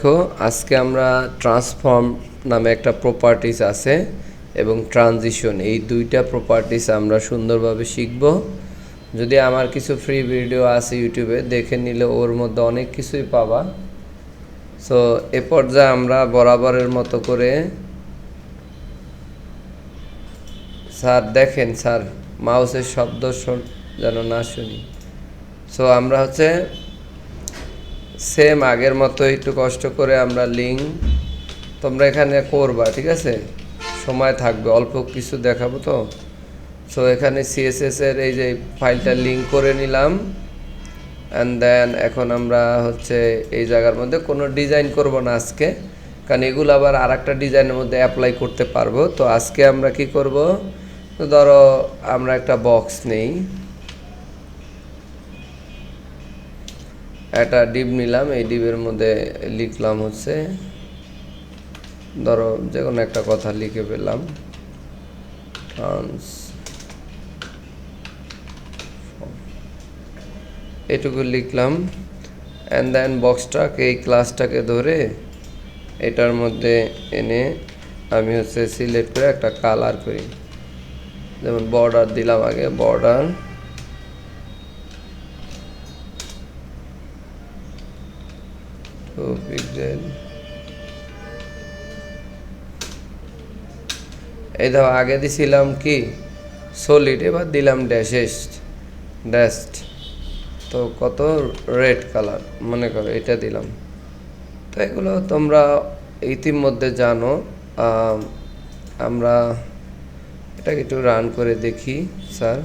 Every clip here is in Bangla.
দেখো আজকে আমরা ট্রান্সফর্ম নামে একটা প্রপার্টিস আছে এবং ট্রানজিশন, এই দুইটা প্রপার্টিস আমরা সুন্দরভাবে শিখব। যদি আমার কিছু ফ্রি ভিডিও আছে ইউটিউবে, দেখে নিলে ওর মধ্যে অনেক কিছুই পাবা। সো এ পর্যায়ে আমরা বরাবরের মতো করে, স্যার দেখেন স্যার মাউসের শব্দ যেন না শুনি। সো আমরা সেম আগের মতো একটু কষ্ট করে আমরা লিঙ্ক তোমরা এখানে করবা, ঠিক আছে? সময় থাকবে, অল্প কিছু দেখাবো তো। সো এখানে সিএসএস এর এই যে ফাইলটা লিঙ্ক করে নিলাম। অ্যান্ড দেন এখন আমরা এই জায়গার মধ্যে কোনো ডিজাইন করব না আজকে, কারণ এগুলো আবার আর একটা ডিজাইনের মধ্যে অ্যাপ্লাই করতে পারবো। তো আজকে আমরা কি করব, তো ধরো আমরা একটা বক্স নেই, একটা ডিপ নিলাম, এই ডিপের মধ্যে লিখলাম ধরো যে কোনো একটা কথা লিখে পেলাম, এটুকু লিখলাম। অ্যান্ড দেন বক্সটাকে, এই ক্লাসটাকে ধরে এটার মধ্যে এনে আমি সিলেক্ট করে একটা কালার করি। যেমন বর্ডার দিলাম, আগে বর্ডার, পিক্সেল। এই দেখো আগে দিছিলাম কি সলিড, এবার দিলাম ড্যাশড। তো কত রেড কালার মনে করো, এটা দিলাম। তো এগুলো তোমরা ইতিমধ্যে জানো। আমরা এটাকে একটু রান করে দেখি। স্যার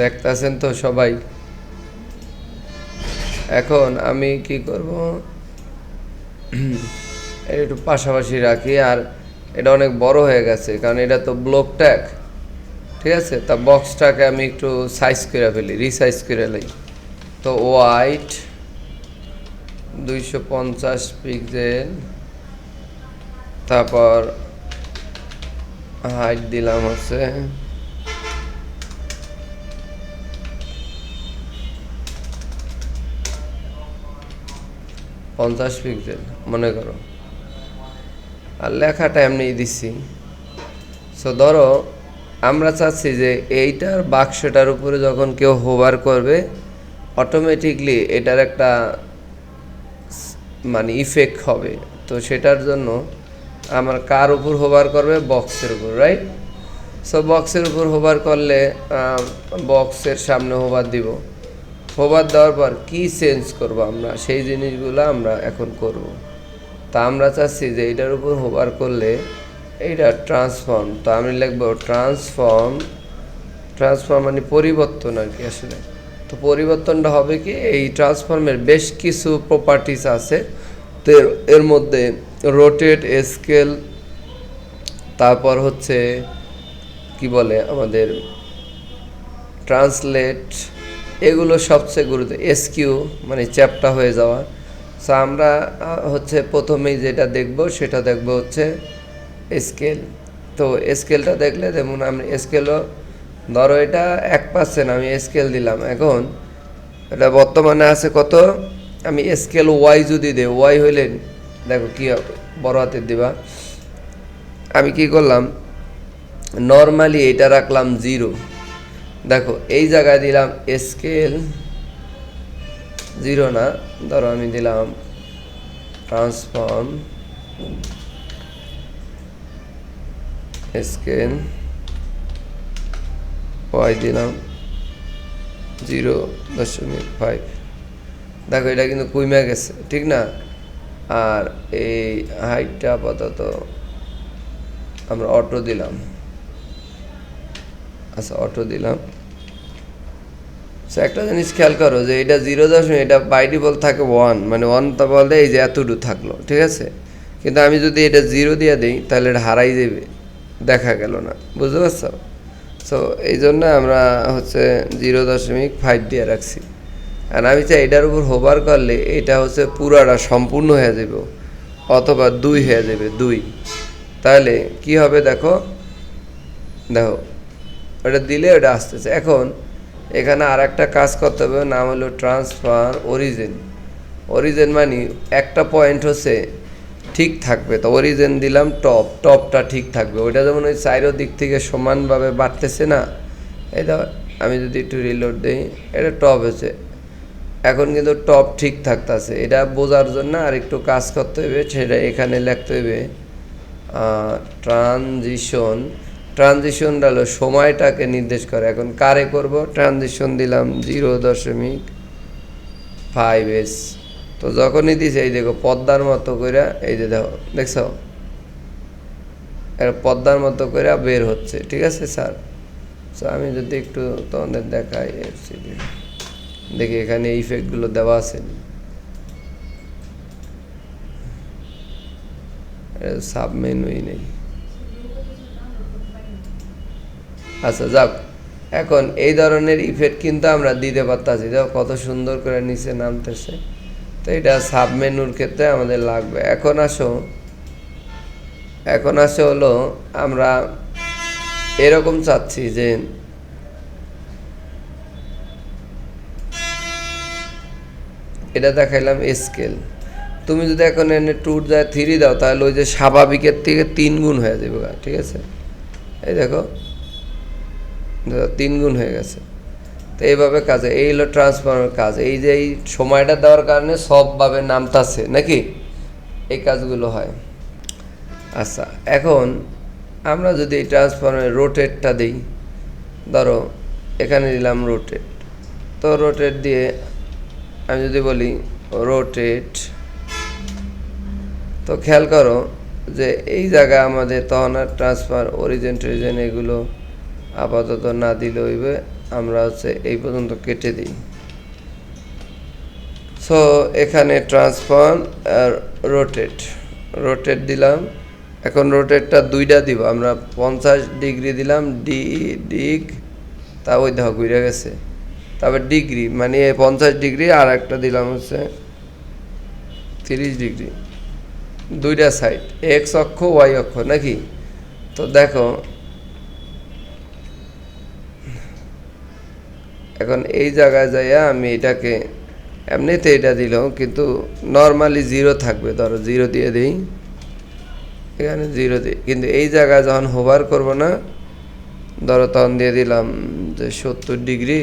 দেখতেছেন তো সবাই? এখন আমি কি করব, এটা একটু পাশাপাশি রাখি। আর এটা অনেক বড় হয়ে গেছে, কারণ এটা তো ব্লক ট্যাগ, ঠিক আছে? তা বক্সটাকে আমি একটু সাইজ করে ফেলি, রিসাইজ করে লাই। তো ওয়াইট 250 পিক্সেল, তারপর হাইট দিলাম 50 পিক্সেল মনে করো, আর লেখাটা এমনি দিচ্ছি। সো ধরো আমরা চাচ্ছি যে এইটার বাক্সটার উপরে যখন কেউ হোভার করবে, অটোমেটিকলি এটার একটা ইফেক্ট হবে। তো সেটার জন্য আমার কার উপর হোভার করবে, বক্সের উপর, রাইট? সো বক্সের উপর হোভার করলে বক্সের সামনে হোভার দিব। হোভার দেওয়ার পর কি চেঞ্জ করব আমরা, সেই জিনিসগুলো আমরা এখন করব। তা আমরা চাচ্ছি যে এইটার উপর হোভার করলে এইটা ট্রান্সফর্ম, তো আমি লিখবো ট্রান্সফর্ম মানে পরিবর্তন আর কি আসলে। তো পরিবর্তনটা হবে কি, এই ট্রান্সফর্মের বেশ কিছু প্রপার্টিস আছে। তো এর মধ্যে রোটেট, স্কেল, তারপর কি বলে আমাদের ট্রান্সলেট, এগুলো সবচেয়ে গুরুত্ব। এসকিউ মানে চ্যাপ্টা হয়ে যাওয়া। সো আমরা প্রথমেই যেটা দেখব সেটা দেখব স্কেল। তো স্কেলটা দেখলে, যেমন আমি স্কেলও ধরো এটা 1%, আমি স্কেল দিলাম। এখন এটা বর্তমানে আছে কত, আমি স্কেল ওয়াই যদি দেই, ওয়াই হইলে দেখো কি বড় হাতের দিবা। আমি কি করলাম, নর্মালি এটা রাখলাম 0। দেখো এই জায়গায় দিলাম স্কেল 0 না, ধরো আমি দিলাম ট্রান্সফর্ম স্কেল ওয়াই দিলাম 0.5। দেখো এটা কিন্তু কমে গেছে, ঠিক না? আর এই হাইটটা আপাতত আমরা অটো দিলাম। আচ্ছা অটো দিলাম। একটা জিনিস খেয়াল করো যে এটা 0, এটা বাই ডিফল্ট থাকে 1, মানে 1 তা বলতে এই যে এতটুকু থাকলো, ঠিক আছে? কিন্তু আমি যদি এটা 0 দিয়ে দিই তাহলে এটা হারাই যাবে, দেখা গেল না, বুঝতে পারছো? সো এই জন্য আমরা 0.5 দিয়ে রাখছি। আর আমি চাই এটার উপর হোভার করলে এটা পুরাটা সম্পূর্ণ হয়ে যাবে, অথবা 2 হয়ে যাবে, 2। তাহলে কি হবে দেখো দেখো ওটা দিলে ওটা আসতেছে। এখন এখানে আর একটা কাজ করতে হবে, নাম হলো ট্রান্সফার অরিজিন। অরিজিন মানে একটা পয়েন্ট হচ্ছে ঠিক থাকবে, তো অরিজিন দিলাম টপটা ঠিক থাকবে। ওইটা যেমন ওই চাইরো দিক থেকে সমানভাবে বাড়তেছে না, এই দাও আমি যদি একটু রিলোড দিই, এটা টপ হচ্ছে, এখন কিন্তু টপ ঠিক থাকতেছে। এটা বোঝার জন্য আর একটু কাজ করতে হবে, সেটা এখানে লিখতে হবে ট্রানজিশনটা হলো সময়টাকে নির্দেশ করে। এখন কারে করব, ট্রানজিশন দিলাম 0.5s। তো যখনই দিছে এই দেখো পদ্মার মতো করে, এই যে দেখো দেখছ এটা পদ্মার মতো করে বের হচ্ছে, ঠিক আছে স্যার। তো আমি যদি একটু তোমাদের দেখাই, দেখি এখানে ইফেক্টগুলো দেওয়া আছে, সাবমেনুই নেই। আচ্ছা যাক, এখন এই ধরনের ইফেক্ট কিন্তু আমরা দিতে পারতাছি, দেখো কত সুন্দর করে নিচে নামতেছে। তো এটা সাবমেনুর ক্ষেত্রে আমাদের লাগবে। এখন আসে হলো আমরা এরকম চাচ্ছি যে এটা দেখাইলাম স্কেল। তুমি যদি এখন এনে 2 যায় 3 দাও, তাহলে ওই যে স্বাভাবিকের থেকে 3 গুণ হয়ে যাবে, ঠিক আছে। এই দেখো 3 গুণ হয়ে গেছে। তো এইভাবে কাজে, এই হলো ট্রান্সফর্মের কাজ। এই যে এই সময়টা দেওয়ার কারণে সবভাবে নামতাছে নাকি, এই কাজগুলো হয়। আচ্ছা, এখন আমরা যদি এই ট্রান্সফর্মের রোটেটটা দিই, ধরো এখানে দিলাম রোটেট, তো রোটেট দিয়ে আমি যদি বলি রোটেট, তো খেয়াল করো যে এই জায়গায় আমাদের তখন আর ট্রান্সফার অরিজিন টরিজিন এগুলো আপাতত না দিলে হইবে, আমরা হচ্ছে এই পর্যন্ত কেটে দিই। সো এখানে ট্রান্সফার আর রোটেট দিলাম। এখন রোটেটটা 2টা দিব, আমরা 50 ডিগ্রি দিলাম, ডিগ, তা ওই দেখো ঘুরে গেছে। তারপর ডিগ্রি মানে 50 ডিগ্রি, আর একটা দিলাম হচ্ছে 30 ডিগ্রি, 2টা সাইড, এক্স অক্ষ ওয়াই অক্ষ নাকি। তো দেখো এখন এই জায়গায় যাইয়া আমি এটাকে এমনিতে এটা দিলাম, কিন্তু নর্মালি 0 থাকবে, ধরো 0 দিয়ে দিই, এখানে 0 দিই, কিন্তু এই জায়গায় যখন হোভার করব না, ধরো তখন দিয়ে দিলাম যে 70 ডিগ্রি,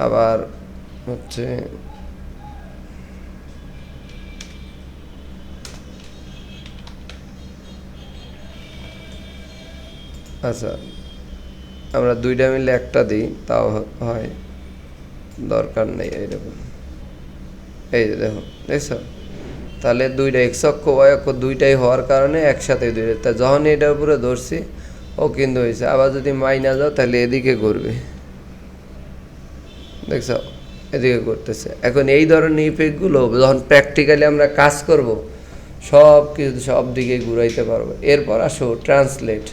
আবার হচ্ছে আচ্ছা আমরা 2টা মিলে একটা দিই, তাও হয়, দরকার নেই এইরকম। এই যে দেখো দেখছো, তাহলে 2টা এক্স অক্ষ ওয়াই অক্ষ 2টাই হওয়ার কারণে একসাথে 2টা, তা যখন এটার উপরে ধরছি ও কিন্তু হয়েছে। আবার যদি মাইনা যাও তাহলে এদিকে ঘুরবে, দেখছো এদিকে করতেছে। এখন এই ধরনের ইফেক্টগুলো যখন প্র্যাকটিক্যালি আমরা কাজ করব, সব কিছু সব দিকে ঘুরাইতে পারবো। এরপর আসো ট্রান্সলেট।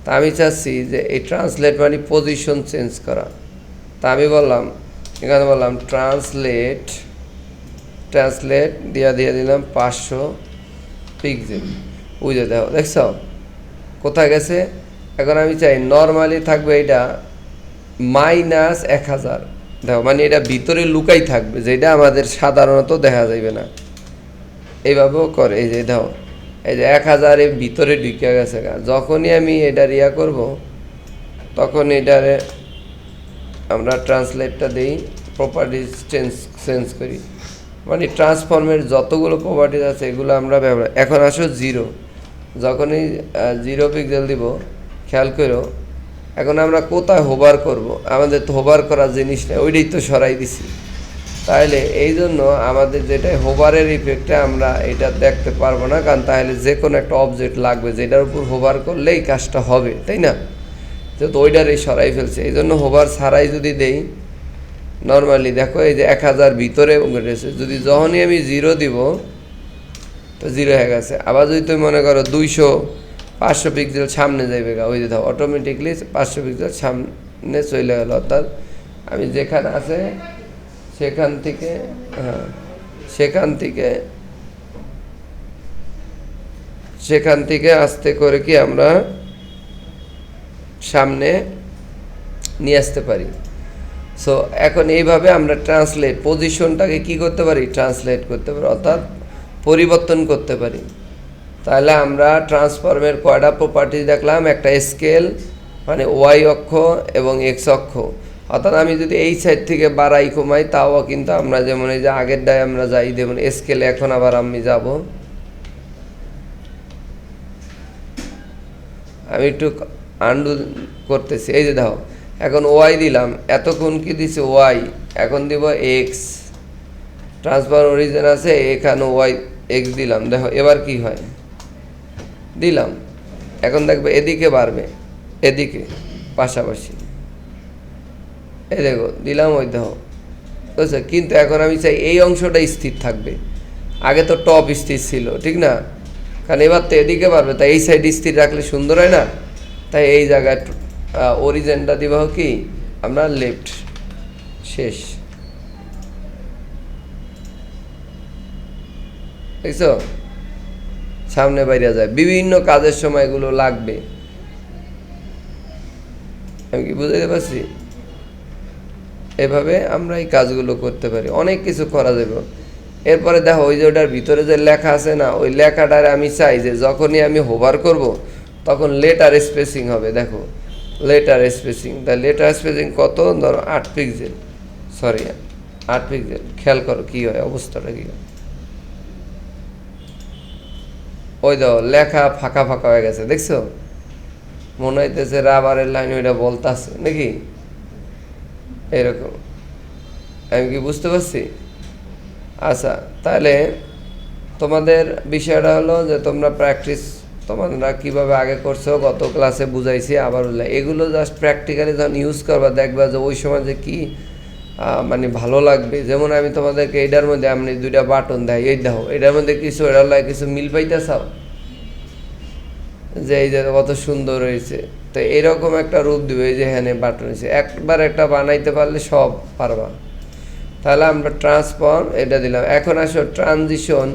তা আমি চাচ্ছি যে এই ট্রান্সলেট মানে পজিশন চেঞ্জ করা। তা আমি বললাম এখানে বললাম ট্রান্সলেট দিয়ে দিলাম 500 পিক্সেল, বুঝে দেখো দেখছ কোথায় গেছে। এখন আমি চাই নর্মালি থাকবে এটা -1000, দেখো মানে এটা ভিতরে লুকাই থাকবে, যেটা আমাদের সাধারণত দেখা যাবে না। এইভাবেও করে, এই যে দেখো এই যে 1000 এর ভিতরে ঢুকে গেছে। যখনই আমি এটা ইয়া করব, তখন এটারে আমরা ট্রান্সলেটটা দিই, প্রপার্টিজ চেঞ্জ করি, মানে ট্রান্সফর্মের যতগুলো প্রপার্টিজ আছে এগুলো আমরা ব্যবহার। এখন আসো 0, যখনই 0 পিক্সেল দিব, খেয়াল করো এখন আমরা কোথায় হোভার করব, আমাদের তো হোভার করার জিনিস নেই, ওইটাই তো সরাই দিছি। তাহলে এই জন্য আমাদের যেটা হোভারের ইফেক্টে আমরা এটা দেখতে পারবো না, কারণ তাহলে যে কোনো একটা অবজেক্ট লাগবে যেটার উপর হোভার করলেই কাজটা হবে, তাই না। যেহেতু ওইটারই সরাই ফেলছে, এই জন্য হোভার ছাড়াই যদি দেই, নর্মালি দেখো এই যে 1000 ভিতরে রয়েছে, যদি যখনই আমি 0 দিব তো 0 হয়ে গেছে। আবার যদি তুমি মনে করো 500 পিক্সেল সামনে যাইবে, ওই যে দাও অটোমেটিকলি 500 পিক্সেল সামনে চলে গেল, অর্থাৎ আমি যেখানে আছে সেখান থেকে সেখান থেকে আস্তে করে কি আমরা সামনে নিয়ে আসতে পারি। সো এখন এইভাবে আমরা ট্রান্সলেট পজিশনটাকে কি করতে পারি, ট্রান্সলেট করতে পারি, অর্থাৎ পরিবর্তন করতে পারি। তাহলে আমরা ট্রান্সফর্মের কয়টা প্রপার্টি দেখলাম, একটা স্কেল মানে ওয়াই অক্ষ এবং এক্স অক্ষ, অর্থাৎ আমি যদি এই সাইড থেকে বাড়াই কমাই তাও কিন্তু আমরা যেমন এই যে আগের ডায় আমরা যাই, যেমন স্কেলে এখন আবার আমি যাব, আমি একটু আন্ডু করতেছি। এই যে দেখো এখন ওয়াই দিলাম, এতক্ষণ কি দিছে ওয়াই, এখন দিব এক্স, ট্রান্সফার অরিজিন আছে এখানে ওয়াই এক্স দিলাম। দেখো এবার কি হয়, দিলাম, এখন দেখবে এদিকে বাড়বে, এদিকে পাশাপাশি, এই দেখো দিলাম, ওই দেখো বুঝছো। কিন্তু এখন আমি চাই এই অংশটা স্থির থাকবে, আগে তো টপ স্থির ছিল, ঠিক না? কারণ এবার তো এদিকে পারবে, তাই এই সাইড স্থির রাখলে সুন্দর হয় না? তাই এই জায়গায় অরিজিনটা দিব কি আমরা লেফট, শেষ, দেখছো? সামনে বাইরে যায়, বিভিন্ন কাজের সময় এগুলো লাগবে। আমি কি বুঝাতে পারছি? এভাবে আমরা এই কাজগুলো করতে পারি, অনেক কিছু করা যাবে। এরপরে দেখো ওই যে ওটার ভিতরে যে লেখা আছে না, ওই লেখাটার আমি চাই যে যখনই আমি হোভার করব তখন লেটার স্পেসিং হবে। দেখো লেটার স্পেসিং, তা লেটার স্পেসিং কত, ধরো 8 পিক্সেল, সরি 8 পিক্সেল। খেয়াল করো কি হয়, অবস্থাটা কি হয়। ওই দেখো লেখা ফাঁকা ফাঁকা হয়ে গেছে, দেখছো? মনে হইতেছে রাবারের লাইন ওইটা বলতাছে নাকি, এরকম। আমি কি বুঝতে পারছি? আচ্ছা, তাহলে তোমাদের বিষয়টা হলো যে তোমরা প্র্যাকটিস তোমরা কীভাবে আগে করছো গত ক্লাসে বুঝাইছি, আবার এগুলো জাস্ট প্র্যাকটিক্যালি যখন ইউজ করবা দেখবা যে ওই সময় যে কী মানে ভালো লাগবে। যেমন আমি তোমাদেরকে এটার মধ্যে আমি 2টা বাটন দেয়, এই দেখো এটার মধ্যে কিছু এটার লাগে কিছু মিল পাইতেছাও যে এই যে কত সুন্দর হয়েছে। তো এরকম একটা রূপ দিবে, এই যে এখানে বাটন হয়েছে, একবার একটা বানাইতে পারলে সব পারবা। তাহলে আমরা ট্রান্সফর্ম এটা দিলাম। এখন আসো ট্রানজিশন,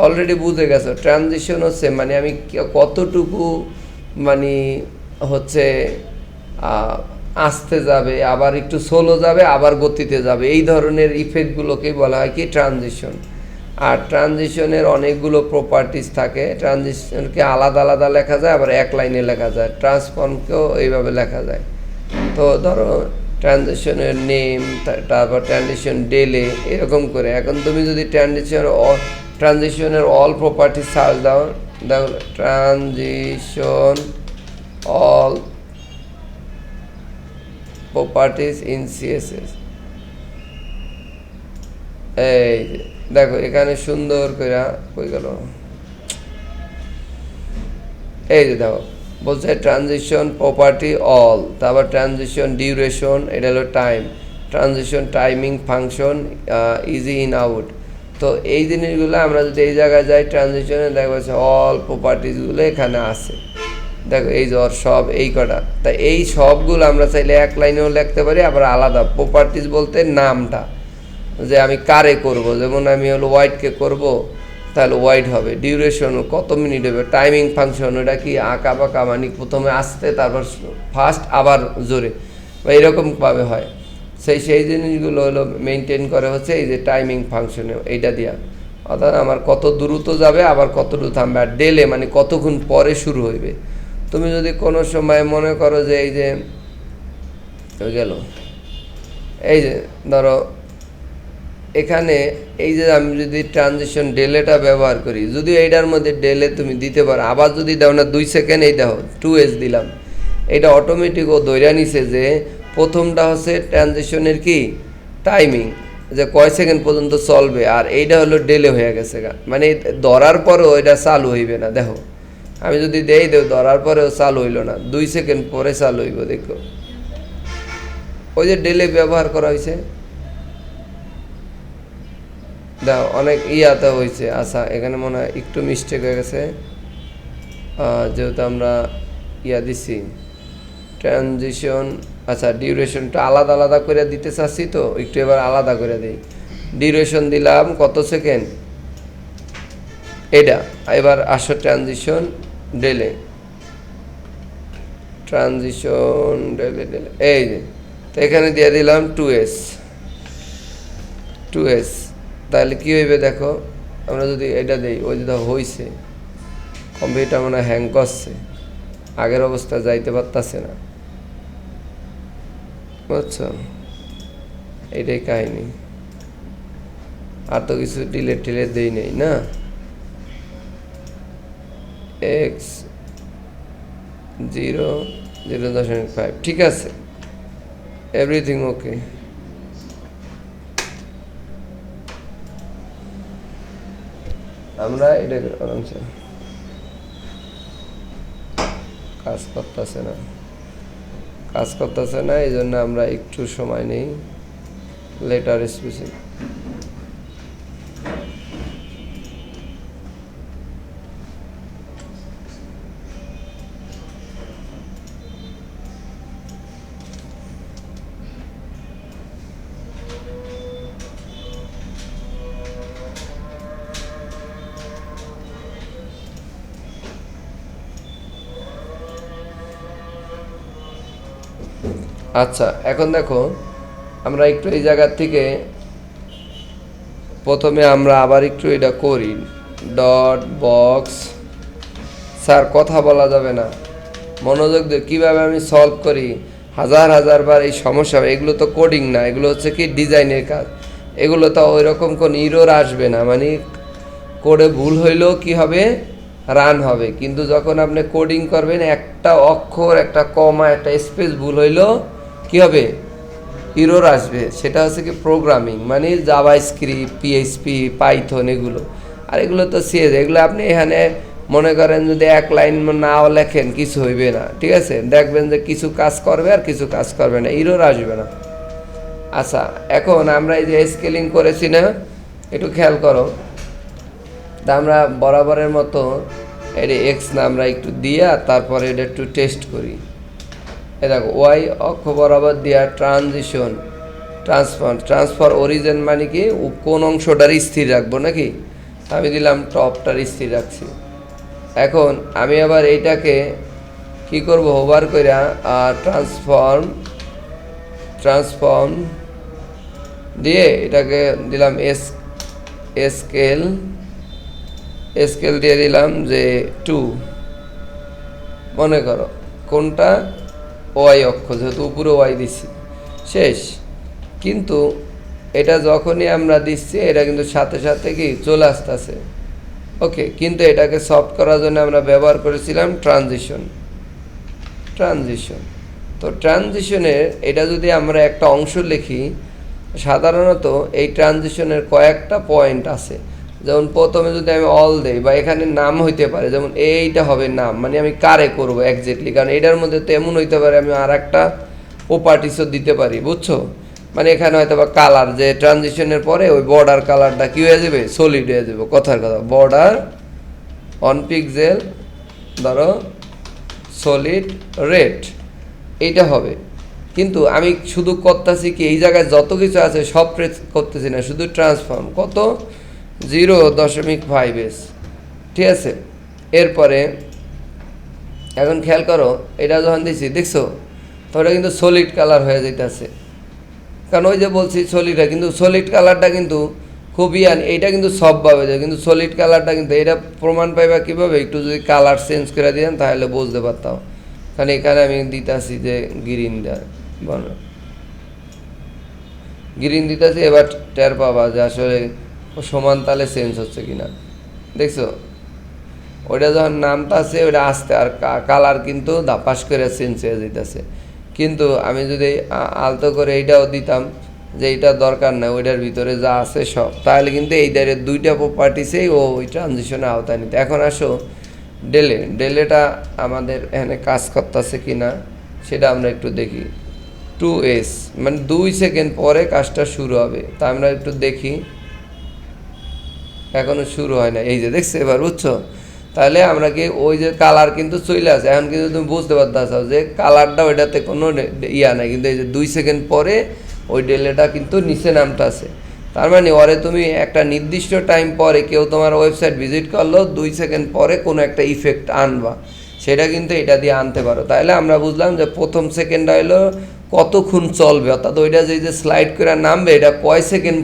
অলরেডি বুঝে গেছো ট্রানজিশন হচ্ছে মানে আমি কতটুকু মানে হচ্ছে আস্তে যাবে, আবার একটু স্লো যাবে, আবার গতিতে যাবে, এই ধরনের ইফেক্টগুলোকেই বলা হয় কি ট্রানজিশন। আর ট্রানজিশনের অনেকগুলো প্রপার্টিস থাকে, ট্রানজিশনকে আলাদা আলাদা লেখা যায়, আবার এক লাইনে লেখা যায়, ট্রান্সফর্মকেও এইভাবে লেখা যায়। তো ধরো ট্রানজিশনের নেম, তারপর ট্রানজিশন ডেলে, এরকম করে। এখন তুমি যদি ট্রানজিশনের অল প্রপার্টি সার্চ দাও, দেখো transition all properties in CSS, এই দেখো এখানে সুন্দর করে কই গেল, এই যে দেখো বলছে ট্রানজিশন প্রপার্টি অল, তারপর ট্রানজিশন ডিউরেশন, এটা হলো time, transition timing function, easy in out. তো এই জিনিসগুলো আমরা যদি এই জায়গায় যাই ট্রানজিশনে, দেখবো অল প্রপার্টিসগুলো এখানে আছে। দেখো এই যে ওর সব এই কটা, তা এই সবগুলো আমরা চাইলে এক লাইনেও লিখতে পারি, আবার আলাদা প্রপার্টিস বলতে নামটা, যে আমি কারে করব, যেমন আমি হলো ওয়াইডকে করব তাহলে ওয়াইড হবে, ডিউরেশন কত মিনিট হবে, টাইমিং ফাংশন ওটা কি আঁকা বাঁকা মানে প্রথমে আসতে তারপর ফাস্ট আবার জোরে বা এরকমভাবে হয়, সেই জিনিসগুলো হলো মেনটেন করে হচ্ছে এই যে টাইমিং ফাংশনে এইটা দিয়া, অর্থাৎ আমার কত দ্রুত যাবে আবার কত দ্রুত থামবে, আর ডেলে মানে কতক্ষণ পরে শুরু হইবে। তুমি যদি কোনো সময় মনে করো যে এই যে হয়ে গেল, এই যে ধরো এখানে এই যে আমি যদি ট্রানজিশন ডেলেটা ব্যবহার করি, যদি এইটার মধ্যে ডেলে তুমি দিতে পারো, আবার যদি দাও না 2 সেকেন্ড, এই দেখো 2s দিলাম, এটা অটোমেটিক ও ধরে নিছে যে প্রথমটা হচ্ছে ট্রানজিশনের কি টাইমিং, যে কয় সেকেন্ড পর্যন্ত চলবে, আর এইটা হলো ডেলে হয়ে গেছে মানে ধরার পরেও এটা চালু হইবে না। দেখো আমি যদি দেও ধরার পরেও চালু হইলো না, 2 সেকেন্ড পরে চালু হইব, দেখো ওই যে ডেলে ব্যবহার করা হয়েছে, দাও অনেক ইয়াতে হয়েছে। আচ্ছা এখানে মনে হয় একটু মিস্টেক হয়ে গেছে, যেহেতু আমরা ইয়া দিছি ট্রানজিশন, আচ্ছা ডিউরেশনটা আলাদা আলাদা করে দিতে চাচ্ছি, তো একটু এবার আলাদা করে দিই। ডিউরেশন দিলাম কত সেকেন্ড, এটা এবার আসো ট্রানজিশন ডেলে, ট্রানজিশন ডেলে ডেলে, এই যে তো এখানে দিয়ে দিলাম 2s, তাহলে কি হইবে দেখো, আমরা যদি এটা দিই, ওই যেটা হইছে কম্পিউটার মানে হ্যাং করছে, আগের অবস্থা যাইতে পারতাছে না, বুঝছো? এটাই কাহিনী, আর তো কিছু ডিলেট দেই নেই না। x 0.5 ঠিক আছে, এভরিথিং ওকে। আমরা এটা আরামসে কাজ করতেছে না, এই জন্য আমরা একটু সময় নেই, লেটার স্পেসিফিক। আচ্ছা এখন দেখো, আমরা একটু এই জায়গার থেকে প্রথমে আমরা আবার একটু এটা করি, ডট বক্স। স্যার কথা বলা যাবে না, মনোযোগ দিয়ে কীভাবে আমি সলভ করি, হাজার বার এই সমস্যা, এগুলো তো কোডিং না, এগুলো হচ্ছে কি ডিজাইনের কাজ, এগুলো তো ওই রকম কোন ইরর আসবে না, মানে কোডে ভুল হইলেও কি হবে, রান হবে। কিন্তু যখন আপনি কোডিং করবেন, একটা অক্ষর, একটা কমা, একটা স্পেস ভুল হইলেও কি হবে, ইরর আসবে। সেটা হচ্ছে কি প্রোগ্রামিং, মানে জাভা স্ক্রিপ্ট, পিএইচপি, পাইথন এগুলো। আর এগুলো তো সিএস, এগুলো আপনি এখানে মনে করেন যদি এক লাইন নাও লেখেন কিছু হইবে না, ঠিক আছে? দেখবেন যে কিছু কাজ করবে আর কিছু কাজ করবে না, ইরর আসবে না। আচ্ছা এখন আমরা এই যে স্কেলিং করেছি না, একটু খেয়াল করো, তা আমরা বরাবরের মতো এটা এক্স না আমরা একটু দিয়ে তারপরে এটা একটু টেস্ট করি। এ দেখো ওয়াই অক্ষ বরাবর দিয়া ট্রানজিশন ট্রান্সফার অরিজিন, মানে কি কোন অংশটার স্থির রাখবো নাকি, আমি দিলাম টপটার স্থির রাখছি। এখন আমি আবার এইটাকে কি করব, হোভার কইরা ট্রান্সফর্ম দিয়ে এটাকে দিলাম স্কেল দিয়ে দিলাম যে 2, মনে করো কোনটা, ওয়াই অক্ষ, যেহেতু উপরে ওয়াই দিচ্ছি শেষ। কিন্তু এটা যখনই আমরা দিচ্ছি এটা কিন্তু সাথে সাথে কি চলে আসতেছে, ওকে। কিন্তু এটাকে সফট করার জন্য আমরা ব্যবহার করেছিলাম ট্রানজিশন। তো ট্রানজিশনের এটা যদি আমরা একটা অংশ লিখি, সাধারণত এই ট্রানজিশনের কয়েকটা পয়েন্ট আছে। যেমন প্রথমে যদি আমি অল দেই, বা এখানে নাম হইতে পারে, যেমন এইটা হবে নাম, মানে আমি কারে করব এক্স্যাক্টলি, কারণ এটার মধ্যে তো এমন হইতে পারে আমি আর একটা প্রপার্টিসও দিতে পারি, বুঝছো? মানে এখানে হয়তো বা কালার, যে ট্রানজিশনের পরে ওই বর্ডার কালারটা কী হয়ে যাবে, সলিড হয়ে যাবে, কথার কথা, বর্ডার অন পিক্সেল ধরো সলিড রেড, এইটা হবে। কিন্তু আমি শুধু করতেছি কি, এই জায়গায় যত কিছু আছে সব প্রেস করতেছি না, শুধু ট্রান্সফর্ম কত 0.5s, ঠিক আছে? এরপরে এখন খেয়াল করো, এটা যখন দিচ্ছি দেখছো তো এটা কিন্তু সলিড কালার হয়ে যেতেছে, কারণ ওই যে বলছি সলিডটা, কিন্তু সলিড কালারটা কিন্তু খুবই, এইটা কিন্তু সবভাবে যায়, কিন্তু সলিড কালারটা কিন্তু এটা প্রমাণ পাইবা কীভাবে, একটু যদি কালার চেঞ্জ করে দিতেন তাহলে বুঝতে পারতাম। কারণ এখানে আমি দিতেছি যে গ্রিন দিতেছি, এবার টের পাবা যে আসলে সমান তালে চেঞ্জ হচ্ছে কিনা, দেখছো? ওইটা যখন নামটা আছে ওইটা আসতে, আর কালার কিন্তু ধাপাস করে চেঞ্জ হয়ে যেতেছে। কিন্তু আমি যদি আলতো করে এইটাও দিতাম যে এইটা দরকার না, ওইটার ভিতরে যা আছে সব, তাহলে কিন্তু এই ধারে দুইটা প্রপার্টিসেই ও ওই ট্রানজিশনে আওতায় নিতে। এখন আসো ডেলেটা আমাদের এখানে কাজ করতেছে কি না সেটা আমরা একটু দেখি। 2s মানে 2 সেকেন্ড পরে কাজটা শুরু হবে, তা আমরা একটু দেখি, এখনো শুরু হয় না, এই যে দেখছো এবার, বুঝছো? তাহলে আমরা কি ওই যে কালার কিন্তু চলে আসে, এখন কিন্তু তুমি বুঝতে পারতেছ যে কালারটা ওইটাতে কোনো ইয়া নাই, কিন্তু এই যে 2 সেকেন্ড পরে ওই ডেলেটা কিন্তু নিচে নামটা আছে। তার মানে ওরে তুমি একটা নির্দিষ্ট টাইম পরে কেউ তোমার ওয়েবসাইট ভিজিট করলো 2 সেকেন্ড পরে কোনো একটা ইফেক্ট আনবা, সেটা কিন্তু এটা দিয়ে আনতে পারো। তাহলে আমরা বুঝলাম যে প্রথম সেকেন্ডটা হলো কতক্ষণ চলবে, অর্থাৎ ওইটা যে স্লাইড করে নামবে এটা কয় সেকেন্ড,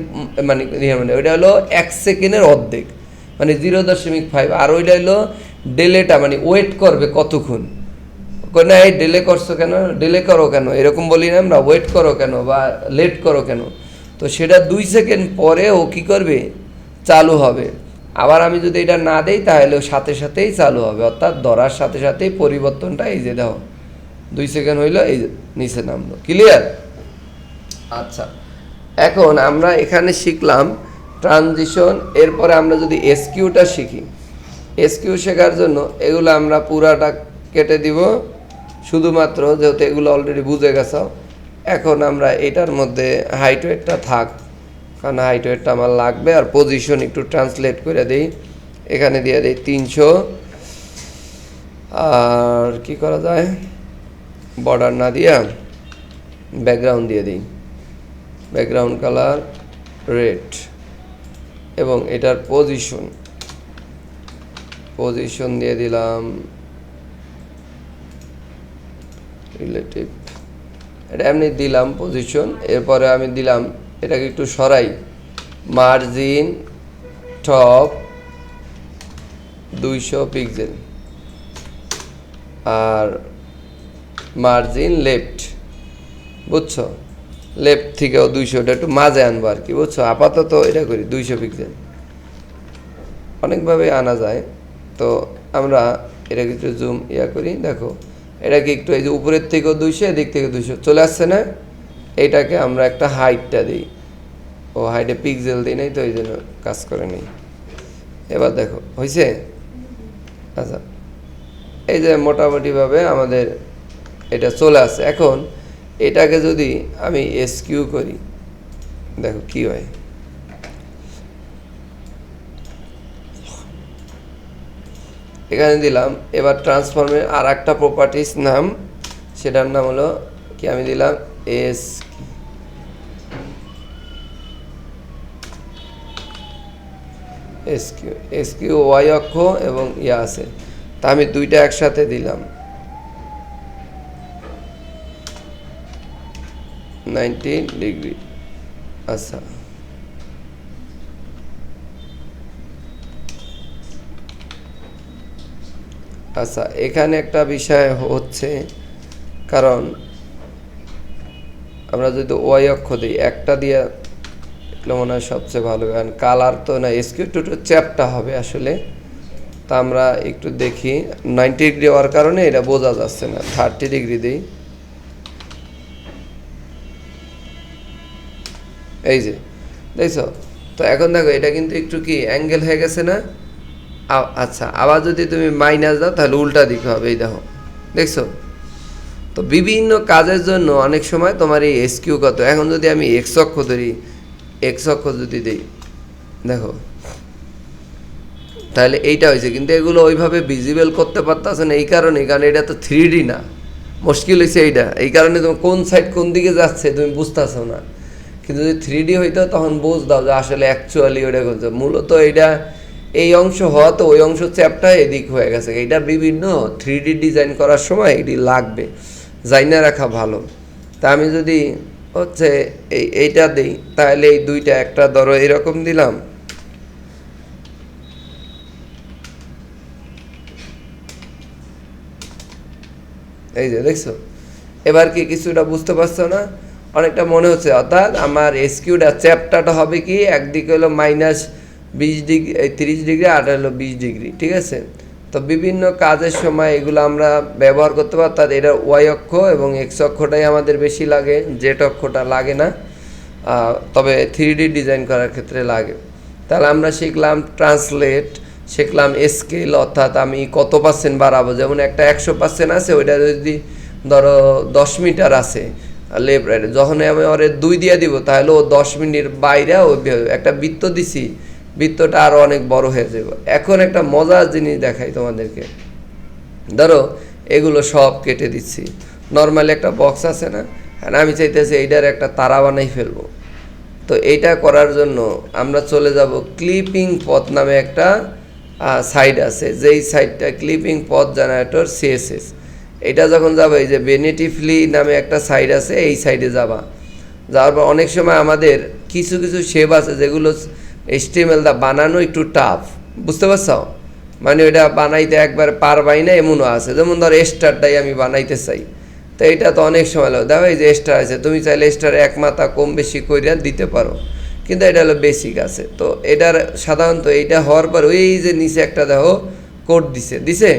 মানে ওইটা হলো 1 সেকেন্ডের অর্ধেক, মানে 0.5। আর ওইটা হলো ডেলেটা, মানে ওয়েট করবে কতক্ষণ। না এই ডিলে করছো কেন, ডিলে করো কেন, এরকম বলি না আমরা, ওয়েট করো কেন বা লেট করো কেন। তো সেটা 2 সেকেন্ড পরে ও কী করবে, চালু হবে। আবার আমি যদি এটা না দেই তাহলে ও সাথে সাথেই চালু হবে, অর্থাৎ ধরার সাথে সাথেই পরিবর্তনটা এই যে দাও 2 সেকেন্ড হইলো, এই নিচে নামলো। ক্লিয়ার? আচ্ছা, এখন আমরা এখানে শিখলাম ট্রানজিশন। এরপরে আমরা যদি এসকিউটা শিখি, এসকিউ শেখার জন্য এগুলো আমরা পুরাটা কেটে দিব, শুধুমাত্র যেহেতু এগুলো অলরেডি বুঝে গেছো। এখন আমরা এটার মধ্যে হাইট ওয়েটটা থাক, কারণ হাইট ওয়েটটা আমার লাগবে। আর পজিশন একটু ট্রান্সলেট করে দিই, এখানে দিয়ে দিই 300। আর কি করা যায়, বর্ডার না দিয়া ব্যাকগ্রাউন্ড দিয়ে দিই, ব্যাকগ্রাউন্ড কালার রেড, এবং এটার পজিশন দিয়ে দিলাম রিলেটিভ, এটা এমনি দিলাম পজিশন। এরপরে আমি দিলাম এটাকে একটু সরাই, মার্জিন টপ 200 পিক্সেল, আর মার্জিন লেফট, বুঝছো, লেফট থেকেও 200, ওটা একটু মাঝে আনবো আর কি, বুঝছো। আপাতত এটা করি 200 পিক্সেল, অনেকভাবে আনা যায়। তো আমরা এটাকে একটু জুম করি, দেখো এটাকে একটু এই যে উপরের থেকেও 200, এদিক থেকে 200 চলে আসছে না। এইটাকে আমরা একটা হাইটটা দিই, ও হাইটে পিক্সেল দিই নাই তো এই জন্য কাজ করে নেই। এবার দেখো হয়েছে। আচ্ছা, এই যে মোটামুটিভাবে আমাদের এটা চলে আসছে। এখন এটাকে যদি আমি এসকিউ করি, দেখো কি হয়। এখানে দিলাম, এবার ট্রান্সফর্মের আর একটা প্রপার্টিস নাম, সেটার নাম হলো কি, আমি দিলাম এসকিউ ওয়াই অক্ষ এবং আছে, তা আমি দুইটা একসাথে দিলাম 90 ডিগ্রি। আচ্ছা, আচ্ছা, এখানে একটা বিষয় হচ্ছে, কারণ আমরা যদি ওয়াই অক্ষ দিই, একটা দিয়ে মনে হয় সবচেয়ে ভালো, কারণ কালার তো না, এসকিউ টু চ্যাপটা হবে আসলে। তা আমরা একটু দেখি, 90 ডিগ্রি হওয়ার কারণে এটা বোঝা যাচ্ছে না, 30 ডিগ্রি দিই, এই যে দেখছো। তো এখন দেখো এটা কিন্তু একটু কি অ্যাঙ্গেল হয়ে গেছে না। আচ্ছা, আবার যদি তুমি মাইনাস দাও তাহলে উল্টা দিকে হবে, এই দেখো, দেখছো। তো বিভিন্ন কাজের জন্য অনেক সময় তোমার এই এসকিউ কত। এখন যদি আমি এক্স অক্ষ ধরি, এক্স অক্ষ যদি দিই, দেখো তাহলে এইটা হয়েছে। কিন্তু এগুলো ওইভাবে ভিজিবল করতে পারতেছে না, এই কারণে, কারণ এটা তো 3D না, মুশকিল হয়েছে এইটা। এই কারণে তুমি কোন সাইড কোন দিকে যাচ্ছে তুমি বুঝতেছো না। কিন্তু যদি 3D হইতো তখন বুঝ দাও যে আসলে অ্যাকচুয়ালি ওইটা করছে। মূলত এইটা এই অংশ হওয়া, তো ওই অংশ চ্যাপটা এদিক হয়ে গেছে। এটা বিভিন্ন 3D ডিজাইন করার সময় এটি লাগবে, জাইনা রাখা ভালো। তা আমি যদি হচ্ছে এইটা দিই, তাহলে এই দুইটা, একটা ধরো এরকম দিলাম, এই যে দেখছো। এবার কি কিছুটা বুঝতে পারছো না, অনেকটা মনে হচ্ছে। অর্থাৎ আমার এসকিউটা চ্যাপটাটা হবে কি, একদিকে হলো -20 ডিগ্রি, 30 ডিগ্রি, আর হলো 20 ডিগ্রি, ঠিক আছে। তো বিভিন্ন কাজের সময় এগুলো আমরা ব্যবহার করতে পারি। অর্থাৎ এটা ওয়াই অক্ষ এবং এক্স অক্ষটাই আমাদের বেশি লাগে, জেড অক্ষটা লাগে না, তবে 3D ডিজাইন করার ক্ষেত্রে লাগে। তাহলে আমরা শিখলাম ট্রান্সলেট, শিখলাম স্কেল, অর্থাৎ আমি কত পার্সেন্ট বাড়াবো। যেমন একটা 100% আছে, ওইটা যদি ধরো 10 মিটার আছে লেফট রাইট, যখন আমি ওরে 2 দিয়ে দিব তাহলে ও 10 মিনিট বাইরে একটা বৃত্ত দিছি, বৃত্তটা আরও অনেক বড় হয়ে যাবে। এখন একটা মজার জিনিস দেখাই তোমাদেরকে, ধরো এগুলো সব কেটে দিচ্ছি, নর্মালি একটা বক্স আছে না, আর আমি চাইতেছি এইটার একটা তারা বানাই ফেলবো। তো এইটা করার জন্য আমরা চলে যাব ক্লিপিং পথ নামে একটা সাইট আছে, যেই সাইটটা ক্লিপিং পথ জেনারেটর সিএসএস। এটা যখন যাবো এই যে বেনিটিফলি নামে একটা সাইট আছে, এই সাইডে যাবা। যাওয়ার পর অনেক সময় আমাদের কিছু কিছু শেপ আছে যেগুলো HTML দা বানানো একটু টাফ, বুঝতে পারছো? মানে ওইটা বানাইতে একবার পারবাই না এমনও আছে। যেমন ধর স্টারটাই আমি বানাইতে চাই, তো এটা তো অনেক সময় লাগে। দেখো এই যে স্টার আছে, তুমি চাইলে স্টার এক মাথা কম বেশি কইরা দিতে পারো, কিন্তু এটা হলো বেসিক আছে। তো এটার সাধারণত এইটা হওয়ার পর ওই যে নিচে একটা দেখো কোড দিছে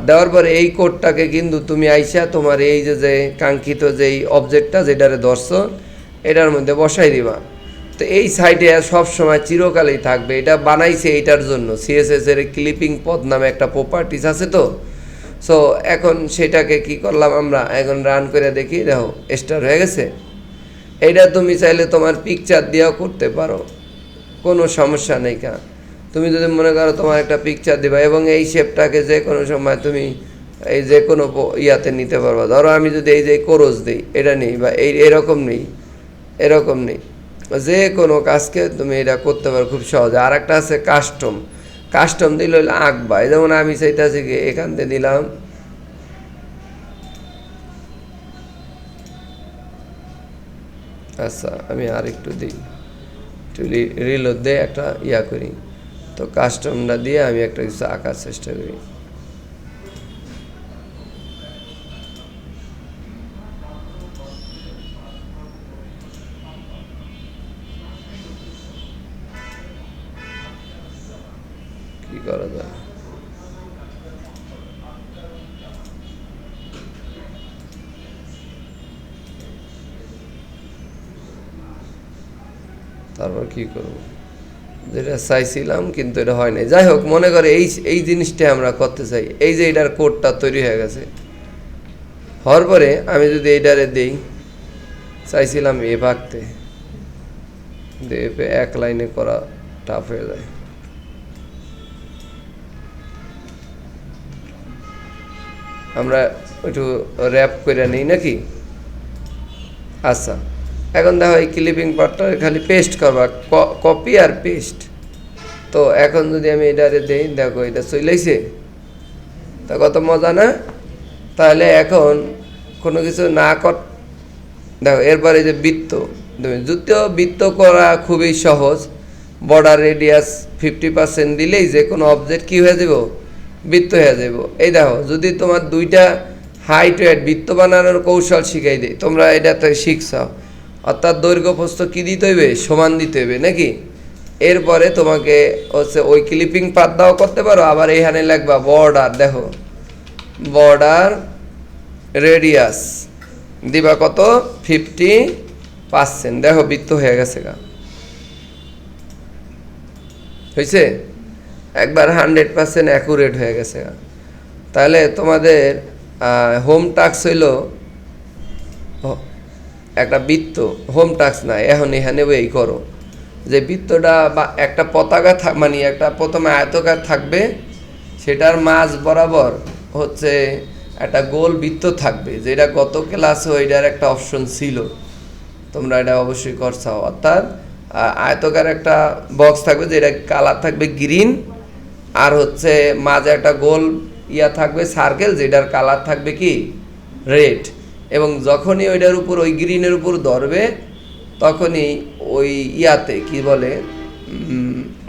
দেওয়ার পরে এই কোডটাকে কিন্তু তুমি আইসা তোমার এই যে কাঙ্ক্ষিত যেই অবজেক্টটা যেটারে ধরছো এটার মধ্যে বসাই দিবা। তো এই সাইটে সব সময় চিরকালই থাকবে। এটা বানাইছে এইটার জন্য, সিএসএস এর ক্লিপিং পথ নামে একটা প্রপার্টিস আছে। তো সো এখন সেটাকে কি করলাম আমরা, এখন রান করে দেখি, দেখো স্টার হয়ে গেছে। এইটা তুমি চাইলে তোমার পিকচার দিয়েও করতে পারো, কোনো সমস্যা নেই। তুমি যদি মনে করো তোমার একটা পিকচার দিবা এবং এই শেপটাকে যে কোনো সময় তুমি এই যে কোনো ইয়াতে নিতে পারবা। ধরো আমি যদি এই যে কোরস দিই, এটা নেই বা এরকম নেই, যে কোনো কাজকে তুমি এটা করতে পারো খুব সহজে। আর একটা আছে কাস্টম দিলে হইলে আঁকবা। যেমন আমি চাইতেছি কি এখান থেকে দিলাম, আচ্ছা আমি আর একটু দিই, একটু রিলোড দিয়ে একটা ইয়া করি। তো কাস্টমটা দিয়ে আমি একটা কিছু আঁকার চেষ্টা করি। কি করা যায়, তারপর কি করবো, যেটা চাইছিলাম কিন্তু এটা হয় নাই। যাই হোক, মনে করে এই জিনিসটা আমরা করতে চাই। এই যে এটার কোডটা তৈরি হয়ে গেছে, হওয়ার পরে আমি যদি এইটারে দিই, চাইছিলাম এ আঁকতে, এপে এক লাইনে করা টাফ হয়ে যায়। আমরা একটু র্যাপ করে নিই নাকি? আচ্ছা, এখন দেখো এই ক্লিপিং পার্টটা খালি পেস্ট করবা, কপি আর পেস্ট। তো এখন যদি আমি এটারে দেই, দেখো এটা চলেছে, তা কত মজা না? তাহলে এখন কোনো কিছু না কর, দেখো এরপরে যে বৃত্ত, যদিও বৃত্ত করা খুবই সহজ। বর্ডার রেডিয়াস 50% দিলেই যে কোনো অবজেক্ট কী হয়ে যাব, বৃত্ত হয়ে যাব। এই দেখো, যদি তোমার দুইটা হাইট ওয়েট বৃত্ত বানানোর কৌশল শিখাই দেয়, তোমরা এটাতে শিখছাও। অর্থাৎ দৈর্ঘ্য প্রস্থ কী দিতে হইবে, সমান দিতে হইবে নাকি? এরপরে তোমাকে হচ্ছে ওই ক্লিপিং পাত দাও করতে পারো। আবার এইখানে লাগবা বর্ডার, দেখো বর্ডার রেডিয়াস দিবা কত, 50%। দেখো বৃত্ত হয়ে গেছে হয়েছে, একবার 100% অ্যাকুরেট হয়ে গেছে। তাহলে তোমাদের হোম টাস্ক হইল একটা বৃত্ত, হোম টাস্ক না, এখন এখানে এই করো যে বৃত্তটা বা একটা পতাকা মানে একটা প্রথমে আয়তকার থাকবে, সেটার মাঝ বরাবর হচ্ছে একটা গোল বৃত্ত থাকবে, যেটা গত ক্লাসে এটার একটা অপশন ছিল, তোমরা এটা অবশ্যই করছো। অর্থাৎ আয়তকার একটা বক্স থাকবে, যেটা কালার থাকবে গ্রিন, আর হচ্ছে মাঝে একটা গোল ইয়া থাকবে সার্কেল, যেটার কালার থাকবে কি রেড। এবং যখনই ওইটার উপর ওই গ্রিনের উপর ধরবে, তখনই ওই ইয়াতে কি বলে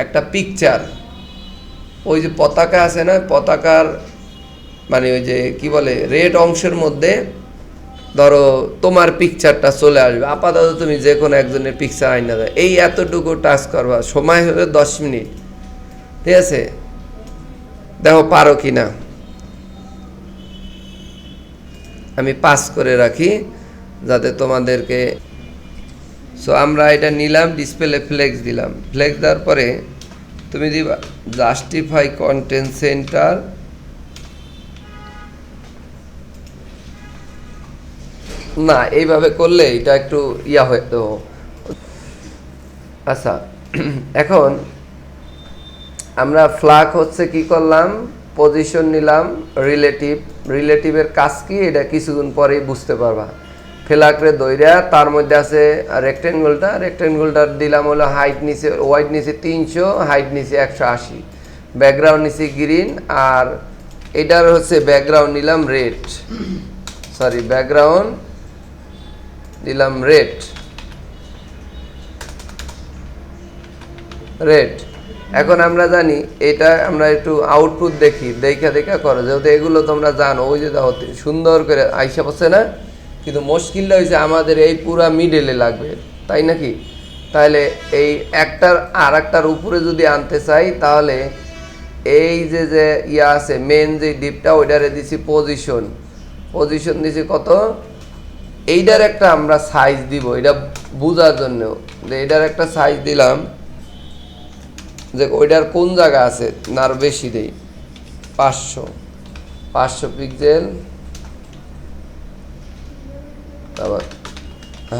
একটা পিকচার, ওই যে পতাকা আছে না, পতাকার মানে ওই যে কি বলে রেড অংশের মধ্যে ধরো তোমার পিকচারটা চলে আসবে। আপাতত তুমি যে কোনো একজনের পিকচার আইনা দেয়, এই এতটুকু টাচ করবা, সময় হবে 10 মিনিট, ঠিক আছে? দেখো পারো কি না, আমি পাস করে রাখি যাতে তোমাদেরকে। সো আমরা এটা নিলাম, ডিসপ্লে ফ্লেক্স দিলাম, ফ্লেক্স দেওয়ার পরে তুমি দিবা জাস্টিফাই কন্টেন্ট সেন্টার, না এইভাবে করলে এটা একটু ইয়া হয়তো। আচ্ছা, এখন আমরা ফ্ল্যাগ হচ্ছে কি করলাম, পজিশন নিলাম, রিলেটিভের কাজ কি এটা কিছুদিন পরেই বুঝতে পারবা। ফেলাকরে দইরা তার মধ্যে আছে রেক্টেঙ্গলটার দিলাম হলো হাইট নিচে ওয়াইড নিচে 300, হাইট নিচে 180, ব্যাকগ্রাউন্ড নিচে গ্রিন, আর এটার হচ্ছে ব্যাকগ্রাউন্ড নিলাম রেড, ব্যাকগ্রাউন্ড দিলাম রেড। এখন আমরা জানি এটা আমরা একটু আউটপুট দেখি, দেখা করো, যেহেতু এগুলো তোমরা জানো, ওই যে দাও সুন্দর করে আইসা পড়ছে না, কিন্তু মুশকিলটা হয়েছে আমাদের এই পুরা মিডলে লাগবে, তাই নাকি? তাহলে এই একটার আর একটার উপরে যদি আনতে চাই, তাহলে এই যে ইয়া আছে মেন যে ডিপটা, ওইটারে দিছি পজিশন দিছি কত, এইটার একটা আমরা সাইজ দিব, এটা বোঝার জন্য যে এটার একটা সাইজ দিলাম, যে ওইটার কোন জায়গা আছে না, আরো বেশি দেই 500 পিক্সেল, আবার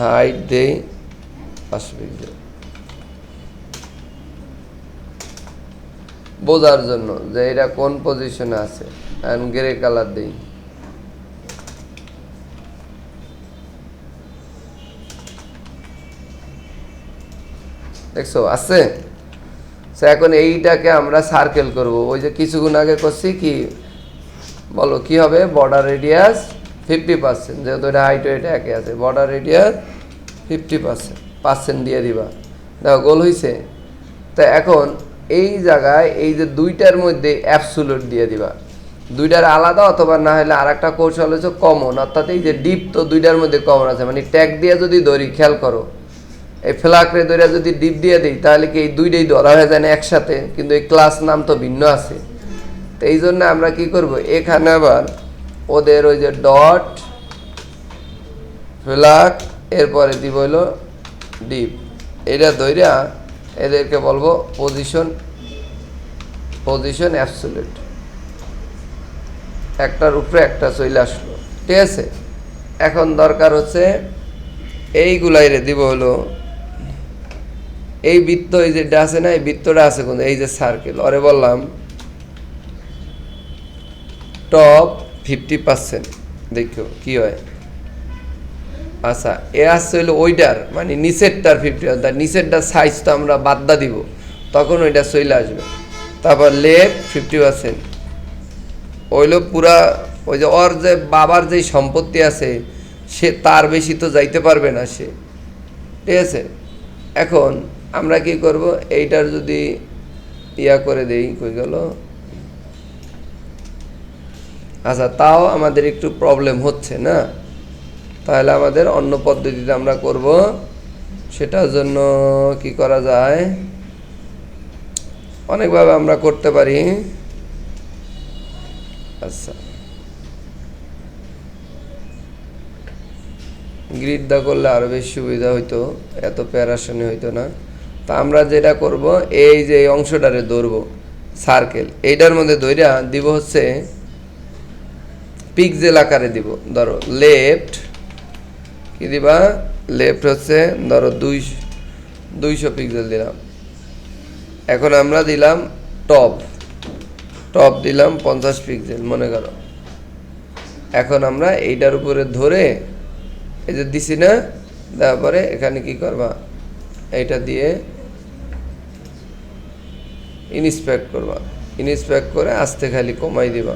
হাইট দেই 500 পিক্সেল, বোঝার জন্য যে এটা কোন পজিশনে আছে। গ্রে কালার দেই, দেখছো আছে। এখন এইটাকে আমরা সার্কেল করব, ওই যে কিছুক্ষণ আগে করছি, কি বলো কি হবে, বর্ডার রেডিয়াস 50%, যেহেতু এটা হাইট এটা একে আছে, বর্ডার রেডিয়াস 50% দিয়ে দিবা, দেখো গোল হয়েছে। তা এখন এই জায়গায় এই যে দুইটার মধ্যে অ্যাবসুলুট দিয়ে দিবা, দুইটার আলাদা, অথবা না হলে আর একটা কৌশল হচ্ছে কমন, অর্থাৎ এই যে ডিপ তো দুইটার মধ্যে কমন আছে, মানে ট্যাগ দিয়ে যদি ধরি, খেয়াল করো এই ফ্ল্যাকরে ধরে যদি ডিপ দিয়ে দিই, তাহলে কি এই দুইটাই ধরা হয়ে যায় না একসাথে, কিন্তু এই ক্লাস নাম তো ভিন্ন আছে। তো এই জন্য আমরা কি করব, এখানে আবার ওদের ওই যে ডট ফ্ল্যাক, এরপরে দিব হলো ডিপ, এটা ধইরা এদেরকে বলবো পজিশন অ্যাবসলিউট, একটার উপরে একটা চলে আসলো, ঠিক আছে। এখন দরকার হচ্ছে এইগুলাই রে দিব হলো এই বৃত্ত, এই যে আছে না, এই বৃত্তটা আছে কোন, এই যে সার্কেল, ওরে বললাম টপ 50%, দেখো কি হয়। আচ্ছা, এ আসছে হইলো ওইটার মানে নিচেরটার 50%, নিচেরটার সাইজ তো আমরা বাদ্দা দিব, তখন ওইটা চলে আসবে। তারপর লেফট 50%, ওইলো পুরা, ওই যে ওর যে বাবার যেই সম্পত্তি আছে, সে তার বেশি তো যাইতে পারবে না সে, ঠিক আছে। এখন আমরা কি করব, এইটার যদি ইয়া করে দেই, কই গেল, আচ্ছা তাও আমাদের একটু প্রবলেম হচ্ছে না, তাহলে আমাদের অন্য পদ্ধতিতে আমরা করব। সেটার জন্য কি করা যায়, অনেকভাবে আমরা করতে পারি। আচ্ছা, গ্রিড দা করলে আরো বেশি সুবিধা হইতো, এত প্যারাশানি হইতো না। তা আমরা যেটা করব, এই যে এই অংশটারে ধরবো সার্কেল, এইটার মধ্যে ধইরা দিব হচ্ছে পিক্সেল আকারে দিব। ধরো লেফট কি দিবা, লেফট হচ্ছে ধরো 200 পিক্সেল দিলাম। এখন আমরা দিলাম টপ দিলাম 50 পিক্সেল মনে করো। এখন আমরা এইটার উপরে ধরে এই যে দিছি না, তারপরে এখানে কি করবা, এইটা দিয়ে ইনস্পেক্ট করবা, ইনস্পেক্ট করে আস্তে খালি কমাই দিবা,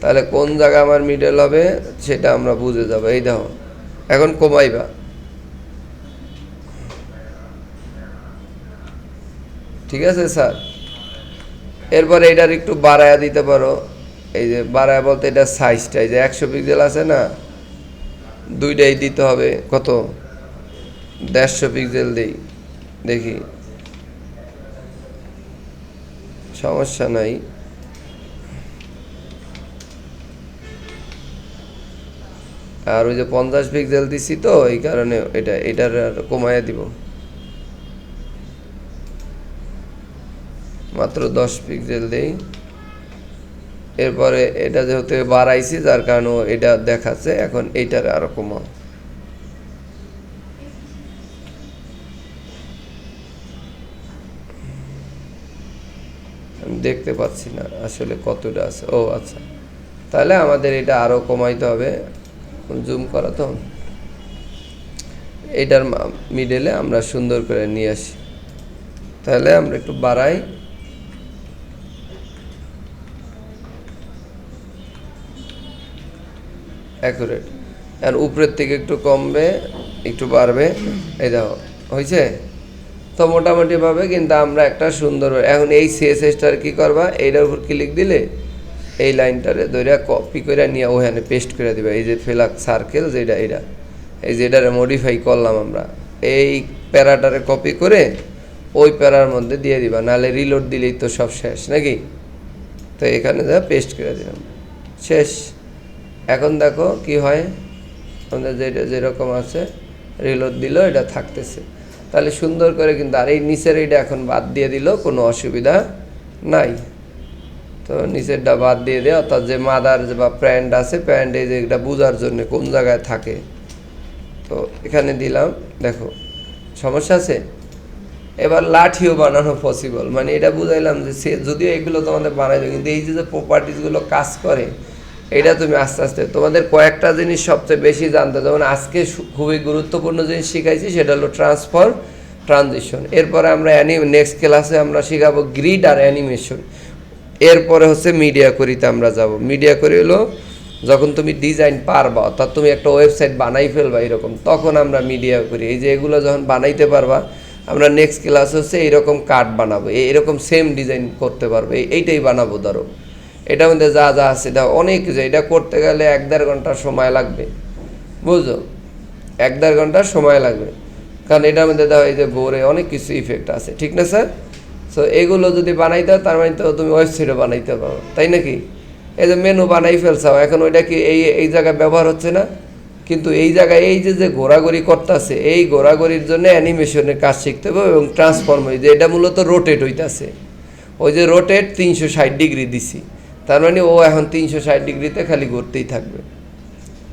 তাহলে কোন জায়গা আমার মিডল হবে সেটা আমরা বুঝে যাবো। এই দেখো এখন কমাইবা, ঠিক আছে স্যার। এরপরে এটার একটু বাড়ায়া দিতে পারো, এই যে বাড়ায়া বলতে এটা সাইজটা, এই যে 100 পিক্সেল আছে না, দুইটাই দিতে হবে, কত 150 পিক্সেল দেই, দেখি সমস্যা নাই। আর ওই যে 50 পিক্সেল দিছি তো, এই কারণে এটার কমাইয়া দিব, মাত্র 10 পিক্সেল দেই। এরপরে এটা যেহেতু বাড়াইছি, যার কারণে এটা দেখাচ্ছে, এখন এইটার আরো কমাও। আমি দেখতে পাচ্ছি না আসলে কতটা আছে। ও আচ্ছা, তাহলে আমাদের এটা আরো কমাইতে হবে, জুম করা তো, এটার মিডলে আমরা সুন্দর করে নিয়ে আসি। তাহলে আমরা একটু বাড়াই, অ্যাকুরেট। আর উপরের থেকে একটু কমবে, একটু বাড়বে, এই দেখো হয়েছে তো মোটামুটিভাবে। কিন্তু আমরা একটা সুন্দর, এখন এই সিএসএসটার কী করবা, এইটার উপর ক্লিক দিলে এই লাইনটারে ধরে কপি করে নিয়ে ওখানে পেস্ট করে দিবা। এই যে ফেলাক সার্কেল যেটা, এটা এই যে এটারে মডিফাই করলাম আমরা, এই প্যারাটারে কপি করে ওই প্যারার মধ্যে দিয়ে দিবা, নাহলে রিলোড দিলেই তো সব শেষ নাকি। তো এখানে যা পেস্ট করে দিলাম, শেষ। এখন দেখো কি হয়, আমাদের যেটা যেরকম আছে রিলোড দিল এটা থাকতেছে, তাহলে সুন্দর করে। কিন্তু আর এই নিচের এইটা এখন বাদ দিয়ে দিল, কোনো অসুবিধা নাই। তো নিচেরটা বাদ দিয়ে দেয়, অর্থাৎ যে মাদার বা প্যান্ট আছে, প্যান্ট এই যে এটা বোঝার জন্য কোন জায়গায় থাকে, তো এখানে দিলাম। দেখো সমস্যা আছে। এবার লাঠিও বানানো পসিবল, মানে এটা বুঝাইলাম যে সে যদিও এগুলো তোমাদের বানাইলো, কিন্তু এই যে প্রপার্টিসগুলো কাজ করে, এটা তুমি আস্তে আস্তে তোমাদের কয়েকটা জিনিস সবচেয়ে বেশি জানতে। যেমন আজকে খুবই গুরুত্বপূর্ণ জিনিস শিখাইছি, সেটা হলো ট্রান্সফর, ট্রানজিশন। এরপরে আমরা নেক্সট ক্লাসে আমরা শিখাবো গ্রিড আর অ্যানিমেশন। এরপরে হচ্ছে মিডিয়া করিতে আমরা যাব। মিডিয়া করি হলো যখন তুমি ডিজাইন পারবা, অর্থাৎ তুমি একটা ওয়েবসাইট বানাই ফেলবা এরকম, তখন আমরা মিডিয়া করি। এই যে এগুলো যখন বানাইতে পারবা, আমরা নেক্সট ক্লাস হচ্ছে এইরকম কার্ড বানাবো, এইরকম সেম ডিজাইন করতে পারবে, এইটাই বানাবো। ধরো এটার মধ্যে যা যা আছে, এটা অনেক কিছু, এটা করতে গেলে 1-1.5 ঘন্টা সময় লাগবে, বুঝছো? 1-1.5 ঘন্টা সময় লাগবে, কারণ এটার মধ্যে দেওয়া এই যে বোরে অনেক কিছু ইফেক্ট আছে, ঠিক না স্যার? সো এগুলো যদি বানাইতে হয়, তার মানে তো তুমি ওয়েবসাইটও বানাইতে পারো, তাই নাকি? এই যে মেনু বানাই ফেলছাও, এখন ওইটা কি এই জায়গায় ব্যবহার হচ্ছে না? কিন্তু এই জায়গায় এই যে ঘোরাঘুরি করতেছে, এই ঘোরাঘুরির জন্য অ্যানিমেশনের কাজ শিখতে হবে এবং ট্রান্সফর্ম, যে এটা মূলত রোটেট হইতেছে। ওই যে রোটেট 360 ডিগ্রি দিছি, তার মানে ও এখন 360 ডিগ্রিতে খালি ঘুরতেই থাকবে,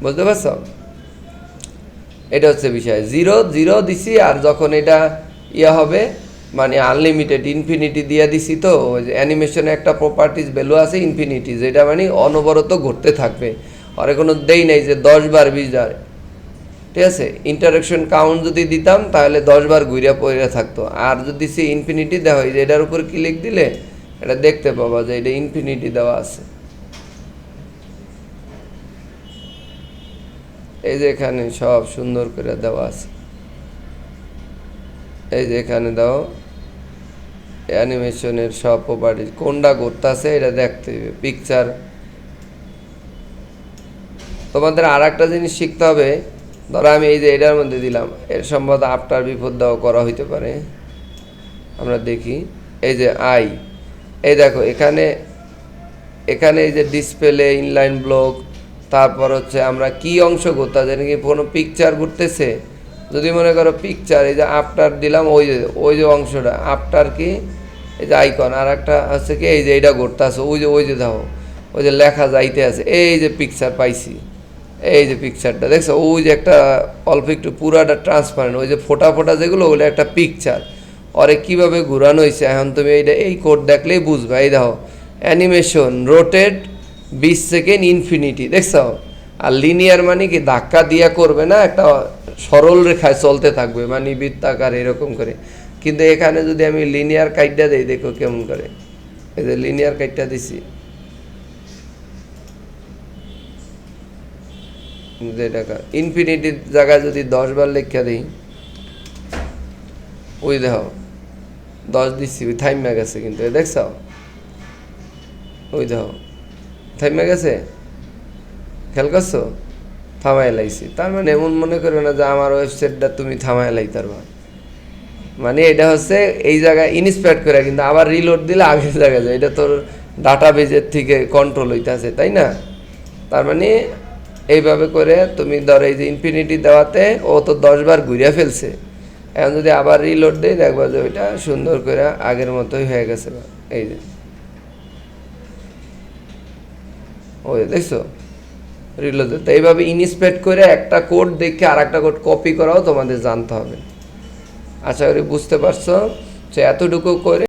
বুঝতে পারছ? এটা হচ্ছে বিষয়। 0 দিছি, আর যখন এটা হবে মানে আনলিমিটেড ইনফিনিটি দিয়ে দিছি, তো ওই যে অ্যানিমেশনে একটা প্রপার্টিজ ভ্যালু আছে ইনফিনিটি, যেটা মানে অনবরত ঘুরতে থাকবে। আর কোনো দেই নাই যে 10 বার 20 বার, ঠিক আছে? ইন্টারাকশন কাউন্ট যদি দিতাম তাহলে 10 বার ঘুরিয়া পড়ে থাকতো। আর যদি সে ইনফিনিটি দেওয়া হয়, যে এটার উপর ক্লিক দিলে এটা দেখতে পাবা যে এটা ইনফিনিটি দেওয়া আছে। এই যে এখানে সব সুন্দর করে দেওয়া আছে, এই যে এখানে দাও অ্যানিমেশনের সব প্রপার্টি কোনটা করতেছে এটা দেখতে হবে। পিকচার তোমাদের আর একটা জিনিস শিখতে হবে। ধরো আমি এই যে এটার মধ্যে দিলাম, এর সম্ভবত আফটার বিফোর দাও করা হইতে পারে, আমরা দেখি। এই যে এই দেখো এখানে এই যে ডিসপ্লে, ইনলাইন ব্লক, তারপর হচ্ছে আমরা কি অংশ করতে, যেন কি কোনো পিকচার ঘুরতেছে, যদি মনে করো পিকচার, এই যে আফটার দিলাম, ওই যে অংশটা আফটার কি, এই যে আইকন। আর একটা হচ্ছে কি, এই যে এইটা ঘুরতে আছে, ওই যে দেখো ওই যে লেখা যাইতে আছে, এই যে পিকচার পাইছি, এই যে পিকচারটা দেখছো, ওই যে একটা অল্প একটু পুরাটা ট্রান্সপারেন্ট, ওই যে ফোটা ফোটা যেগুলো, ওগুলো একটা পিকচার। ওরে কীভাবে ঘুরানো হয়েছে, এখন তুমি এই কোড দেখলেই বুঝবা। এই দেখো অ্যানিমেশন রোটেট 20 সেকেন্ড ইনফিনিটি, দেখছো? আর লিনিয়ার মানে কি, ধাক্কা দিয়া করবে না, একটা সরল রেখায় চলতে থাকবে, মানে বৃত্তাকার এরকম করে। কিন্তু এখানে যদি আমি লিনিয়ার কাইটটা দিই, দেখো কেমন করে, এই যে লিনিয়ার কাইটটা দিছি, যেটা ইনফিনিটির জায়গায় যদি 10 বার লেখা দিই, ওই দেখো 10 দিচ্ছি, ওই থাইমা গেছে, কিন্তু দেখছ, ওই দেখো থাইমা গেছে, খেয়াল করছো? থামাই লাইছি। তার মানে এমন মনে করবে না যে আমার ওয়েবসাইটটা তুমি থামাই লাইতে পারবা, মানে এটা হচ্ছে এই জায়গায় ইনস্পেক্ট করে, কিন্তু আবার রিলোড দিলে আগের জায়গায় যায়। এটা তোর ডাটা বেজের থেকে কন্ট্রোল হইতেছে, তাই না? তার মানে এইভাবে করে তুমি ধরো এই যে ইনফিনিটি দেওয়াতে ও তো 10 বার ঘুরিয়ে ফেলছে, এখন যদি আবার রিলোড দেয়, দেখবা যে ওইটা সুন্দর করে আগের মতোই হয়ে গেছে। এই যে ওই দেখছো রিলোড, তো এইভাবে ইনস্পেক্ট করে একটা কোড দেখে আর একটা কোড কপি করাও তোমাদের জানতে হবে। আশা করি বুঝতে পারছো। তো এতটুকু করে